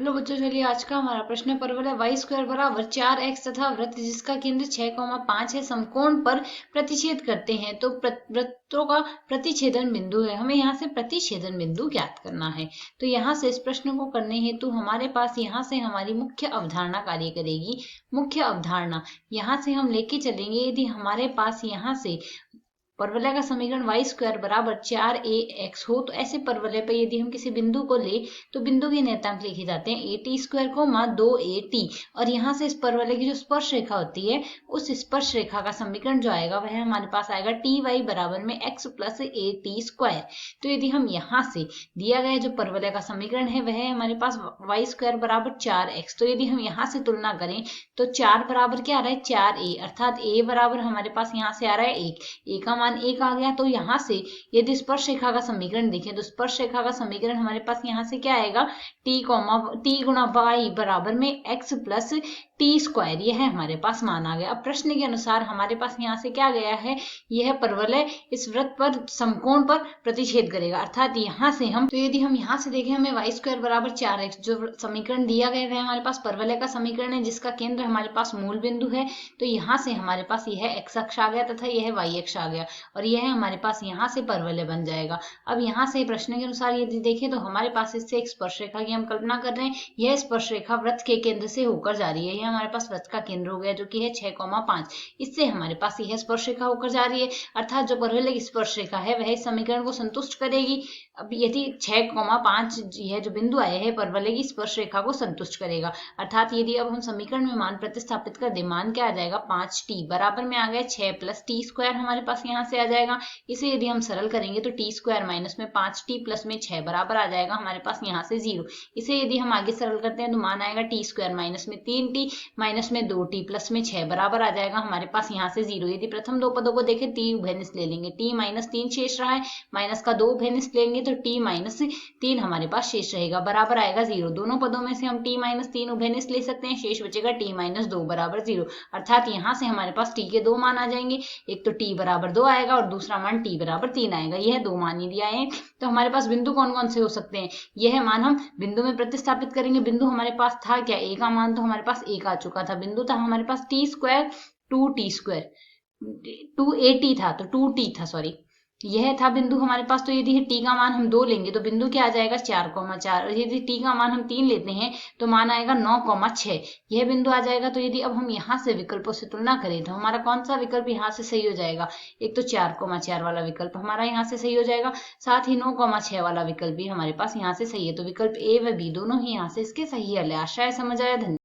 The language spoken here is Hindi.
हेलो बच्चों, चलिए आज का हमारा प्रश्न परवल है वाई स्क्वायर बराबर 4x तथा वृत्त जिसका केंद्र 6,5 है समकोण पर प्रतिच्छेद करते हैं। तो वृत्तों का प्रतिच्छेदन बिंदु है, हमें यहाँ से प्रतिच्छेदन बिंदु ज्ञात करना है। तो यहाँ से इस प्रश्न को करने हेतु हमारे पास यहाँ से हमारी मुख्य अवधारणा कार्य करेगी। मुख्य अवधारणा यहाँ से हम लेके चलेंगे, यदि हमारे पास यहाँ से परवलय का समीकरण वाई स्क्वायर बराबर 4ax हो तो ऐसे परवलय पर यदि हम किसी बिंदु को ले तो बिंदु के नियतांक लिखे जाते हैं at स्क्वायर को 2at, और यहाँ से इस परवलय की जो स्पर्श रेखा होती है उस स्पर्श रेखा का समीकरण जो आएगा वह हमारे पास आएगा ty बराबर में x प्लस at स्क्वायर। तो यदि हम यहाँ से दिया गया जो परवलय का समीकरण है वह है हमारे पास वाई स्क्वायर बराबर 4x, तो यदि हम यहाँ से तुलना करें तो 4 बराबर क्या आ रहा है 4a, अर्थात a बराबर हमारे पास यहाँ से आ रहा है 1, a का मान 1 आ गया। तो यहाँ से यदि स्पर्श रेखा का समीकरण देखें तो स्पर्श रेखा का समीकरण हमारे पास यहाँ से क्या आएगा t गुणा y बराबर में x प्लस टी स्क्वायर, यह हमारे पास मान आ गया। अब प्रश्न के अनुसार हमारे पास यहाँ से क्या गया है, यह परवलय इस वृत्त पर समकोण पर प्रतिच्छेद करेगा, अर्थात यहाँ से हम, तो यदि हम यहाँ से देखें हमें वाई स्क्वायर बराबर 4x जो समीकरण दिया गया है हमारे पास परवलय का समीकरण है जिसका केंद्र हमारे पास मूल बिंदु है। तो यहाँ से हमारे पास यह x अक्ष आ गया तथा यह y अक्ष आ गया और यह हमारे पास यहाँ से परवलय बन जाएगा। अब यहाँ से प्रश्न के अनुसार यदि देखें तो हमारे पास इससे एक स्पर्श रेखा की हम कल्पना कर रहे हैं। यह स्पर्श रेखा वृत्त के केंद्र से होकर जा रही है, यह हमारे पास वृत्त का केंद्र हो गया जो कि है 6,5, इससे हमारे पास यह स्पर्श रेखा होकर जा रही है, अर्थात जो परवलय की स्पर्श रेखा है वह इस समीकरण को संतुष्ट करेगी। अब यदि 6,5 यह जो बिंदु आए हैं परवलय की स्पर्श रेखा को संतुष्ट करेगा, अर्थात यदि अब हम समीकरण में मान प्रतिस्थापित कर दे, मान क्या आ जाएगा 5t बराबर में आ गया 6 प्लस टी स्क्वायर हमारे पास यहाँ से आ जाएगा। इसे यदि हम सरल करेंगे तो टी स्क्वायर माइनस में 5t प्लस में 6 बराबर आ जाएगा हमारे पास यहाँ से 0। इसे यदि हम आगे सरल करते हैं तो मान आएगा टी स्क्वायर माइनस में 3t माइनस में 2t प्लस में 6 बराबर आ जाएगा हमारे पास यहाँ से 0। यदि प्रथम दो पदों को देखें t उभयनिष्ठ ले लेंगे, t माइनस 3 शेष रहा है, माइनस का 2 उभयनिष्ठ लेंगे तो t माइनस 3 हमारे पास शेष रहेगा, बराबर आएगा 0। दोनों पदों में से हम t माइनस 3 उभयनिष्ठ ले सकते हैं, शेष बचेगा t माइनस 2 बराबर 0, अर्थात यहाँ से हमारे पास t के दो मान आ जाएंगे, एक तो t बराबर 2 आएगा और दूसरा मान t बराबर 3 आएगा। यह दो मान यदि आए तो हमारे पास बिंदु कौन कौन से हो सकते हैं, यह मान हम बिंदु में प्रतिस्थापित करेंगे। बिंदु हमारे पास था क्या, a का मान तो हमारे पास 1 आ चुका था, बिंदु था हमारे पास t square 2t square 2at था, तो 2t था सॉरी, यह था बिंदु हमारे पास। तो यदि t का मान हम 2 लेंगे तो बिंदु क्या आ जाएगा 4,4, और यदि t का मान हम 3 लेते हैं तो मान आएगा 9,6, यह बिंदु आ जाएगा। तो यदि अब हम यहाँ से विकल्पों से तुलना करें तो हमारा कौन सा विकल्प यहाँ से सही हो जाएगा, एक तो 4,4 वाला विकल्प हमारा यहाँ से सही हो जाएगा, साथ ही 9,6 वाला विकल्प भी हमारे पास यहाँ से सही है। तो विकल्प ए व बी दोनों ही यहाँ से इसके सही है। आशा है समझ आया। धन्यवाद।